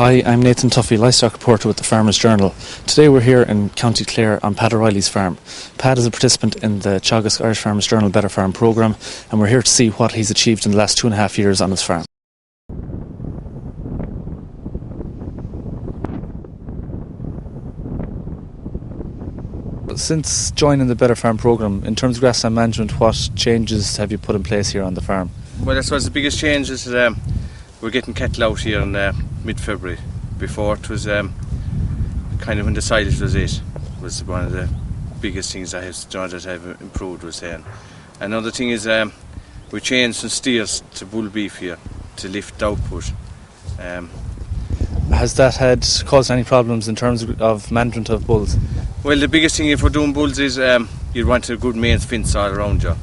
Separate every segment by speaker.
Speaker 1: Hi, I'm Nathan Tuffy, livestock reporter with the Farmers Journal. Today we're here in County Clare on Pat O'Reilly's farm. Pat is a participant in the Teagasc Irish Farmers Journal Better Farm programme, and we're here to see what he's achieved in the last 2.5 years on his farm. Since joining the Better Farm programme, in terms of grassland management, what changes have you put in place here on the farm?
Speaker 2: Well, I suppose the biggest change is that we're getting cattle out here in mid-February. Before it was kind of when the silage was one of the biggest things that have improved was then. Another thing is we changed from steers to bull beef here to lift the output.
Speaker 1: Has that caused any problems in terms of management of bulls?
Speaker 2: Well, the biggest thing if we're doing bulls is you'd want a good main fence all around you.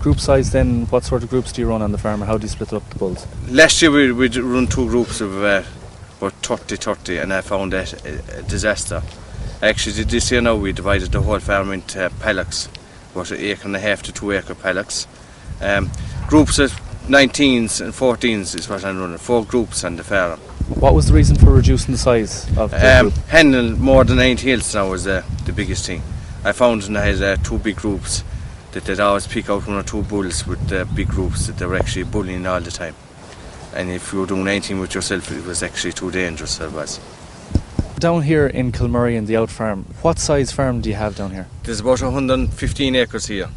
Speaker 1: Group size then, what sort of groups do you run on the farm, or how do you split up the bulls?
Speaker 2: Last year we'd run two groups of about 30, and I found that a disaster. Actually, this year now we divided the whole farm into paddocks, about 1.5 to 2 acre paddocks. Groups of 19s and 14s is what I'm running, 4 groups on the farm.
Speaker 1: What was the reason for reducing the size of the group?
Speaker 2: Handling more than 9 tails now was the biggest thing. I found when I had 2 big groups that they'd always pick out 1 or 2 bulls with the big groups that they were actually bullying all the time. And if you were doing anything with yourself, it was actually too dangerous, it was.
Speaker 1: Down here in Kilmurray in the out farm, what size farm do you have down here?
Speaker 2: There's about 115 acres here.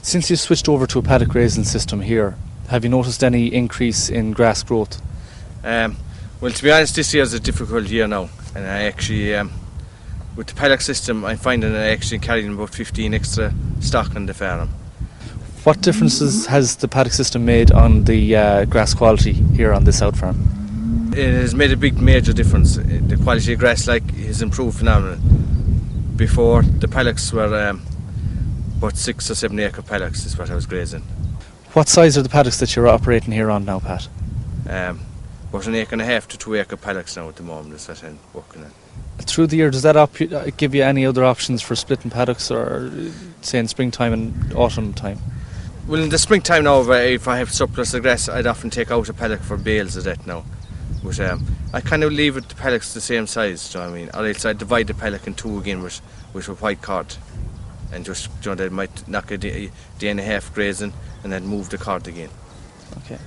Speaker 1: Since you switched over to a paddock grazing system here, have you noticed any increase in grass growth?
Speaker 2: Well, to be honest, this year is a difficult year now, and I actually, with the paddock system, I'm finding I actually carrying about 15 extra stock on the farm.
Speaker 1: What differences has the paddock system made on the grass quality here on this out farm?
Speaker 2: It has made a major difference. The quality of grass has improved phenomenally. Before, the paddocks were about 6 or 7 acre paddocks is what I was grazing.
Speaker 1: What size are the paddocks that you're operating here on now, Pat?
Speaker 2: About 1.5 to 2 acre paddocks now at the moment is what I'm working on.
Speaker 1: Through the year, does that give you any other options for splitting paddocks, or say in springtime and autumn time?
Speaker 2: Well, in the springtime now, if I have surplus of grass, I'd often take out a paddock for bales of that now. But I kind of leave the paddocks the same size, do you know what I mean? Or else I divide the paddock in 2 again with a white cord. And just, you know, they might knock a day and a half grazing and then move the cord again.
Speaker 1: Okay.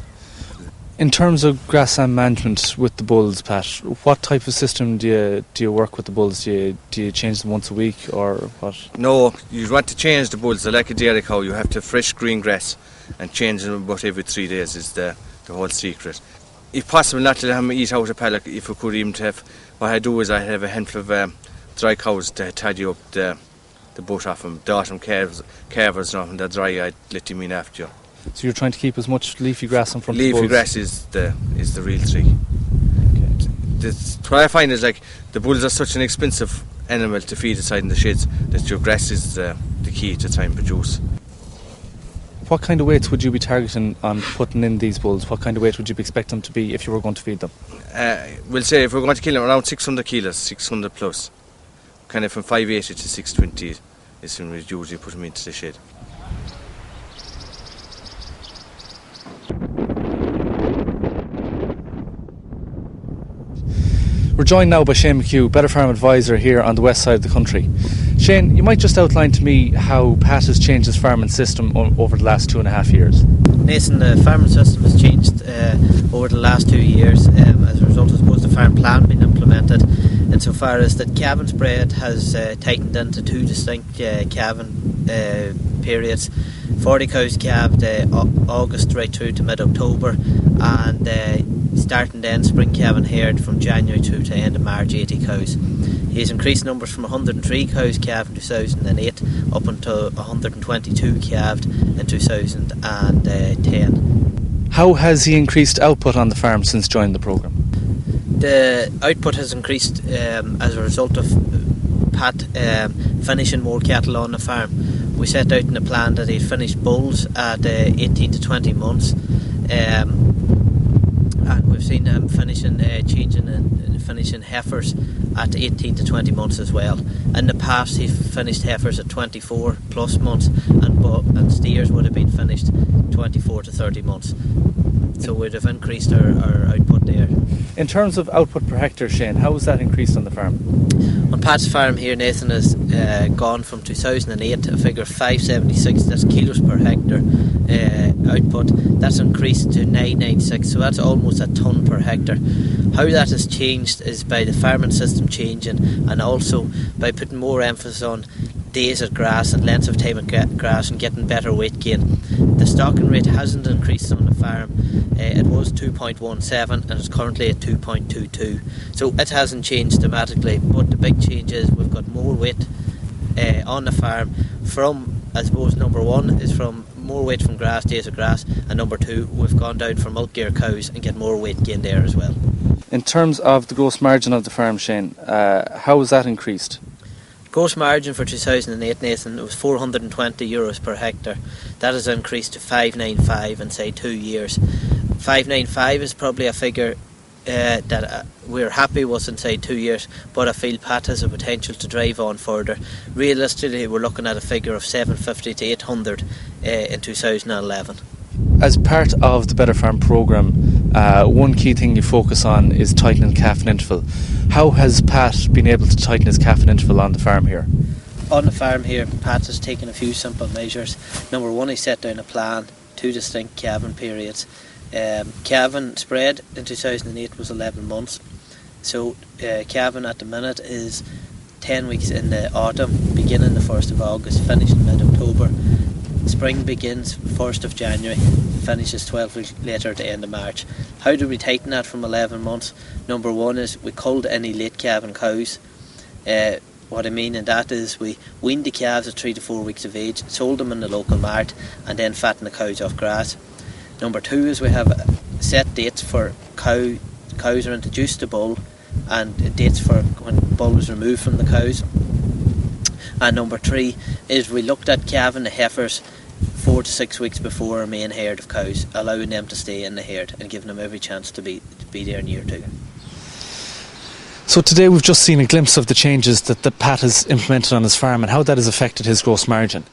Speaker 1: In terms of grassland management with the bulls, Pat, what type of system do you work with the bulls? Do you change them once a week or what?
Speaker 2: No, you want to change the bulls. They're like a dairy cow. You have to fresh green grass and change them about every 3 days is the whole secret. If possible, not to let them eat out a paddock. If we could even have, what I do is I have a handful of dry cows to tidy up the butt off them, the autumn calvers and they're dry, I'd let them in after you.
Speaker 1: So you're trying to keep as much leafy grass in front of the bulls?
Speaker 2: Leafy grass is the real trick. Okay. What I find is the bulls are such an expensive animal to feed aside in the sheds that your grass is the key to try and produce.
Speaker 1: What kind of weights would you be targeting on putting in these bulls? What kind of weight would you expect them to be if you were going to feed them?
Speaker 2: We'll say if we're going to kill them around 600 kilos, 600 plus. Kind of from 580 to 620 is when we usually put them into the shed.
Speaker 1: We're joined now by Shane McHugh, Better Farm Advisor here on the west side of the country. Shane, you might just outline to me how Pat has changed his farming system over the last 2.5 years.
Speaker 3: Nathan, the farming system has changed over the last 2 years as a result of the farm plan being implemented, insofar as that calving spread has tightened into 2 distinct calving periods. 40 cows calved August right through to mid-October, and starting then spring calving herd from January through to end of March, 80 cows. He's increased numbers from 103 cows calved in 2008 up until 122 calved in 2010.
Speaker 1: How has he increased output on the farm since joining the programme?
Speaker 3: The output has increased as a result of Pat finishing more cattle on the farm. We set out in the plan that he'd finish bulls at 18 to 20 months. And we've seen them finishing heifers at 18 to 20 months as well. In the past, he finished heifers at 24 plus months, and steers would have been finished 24 to 30 months. So we'd have increased our output there.
Speaker 1: In terms of output per hectare, Shane, how has that increased on the farm?
Speaker 3: On Pat's farm here, Nathan has gone from 2008 a figure of 576, that's kilos per hectare output. That's increased to 996, so that's almost a tonne per hectare. How that has changed is by the farming system changing, and also by putting more emphasis on days at grass and lengths of time at grass and getting better weight gain. The stocking rate hasn't increased on the farm. It was 2.17 and it's currently at 2.22, so it hasn't changed dramatically, but the big change is we've got more weight on the farm from, I suppose, number one is from more weight from grass, days of grass, and number two, we've gone down for milk gear cows and get more weight gain there as well.
Speaker 1: In terms of the gross margin of the farm, Shane, how has that increased?
Speaker 3: Gross margin for 2008, Nathan, was €420 per hectare. That has increased to 595 in, say, 2 years. 595 is probably a figure that we're happy with in, say, 2 years, but I feel Pat has a potential to drive on further. Realistically, we're looking at a figure of 750 to 800 in 2011.
Speaker 1: As part of the Better Farm programme, one key thing you focus on is tightening calf and interval. How has Pat been able to tighten his calf and interval on the farm here?
Speaker 3: On the farm here, Pat has taken a few simple measures. Number one, he set down a plan, 2 distinct calving periods. Calving spread in 2008 was 11 months. So calving at the minute is 10 weeks in the autumn, beginning the 1st of August, finishing mid-October. Spring begins 1st of January, finishes 12 weeks later at the end of March. How do we tighten that from 11 months? Number one is we culled any late calving cows. What I mean in that is we weaned the calves at 3 to 4 weeks of age, sold them in the local mart, and then fattened the cows off grass. Number two is we have set dates for cows are introduced to bull, and dates for when bull is removed from the cows. And number three is we looked at calving the heifers 4 to 6 weeks before our main herd of cows, allowing them to stay in the herd and giving them every chance to be there in year 2.
Speaker 1: So today we've just seen a glimpse of the changes that Pat has implemented on his farm and how that has affected his gross margin.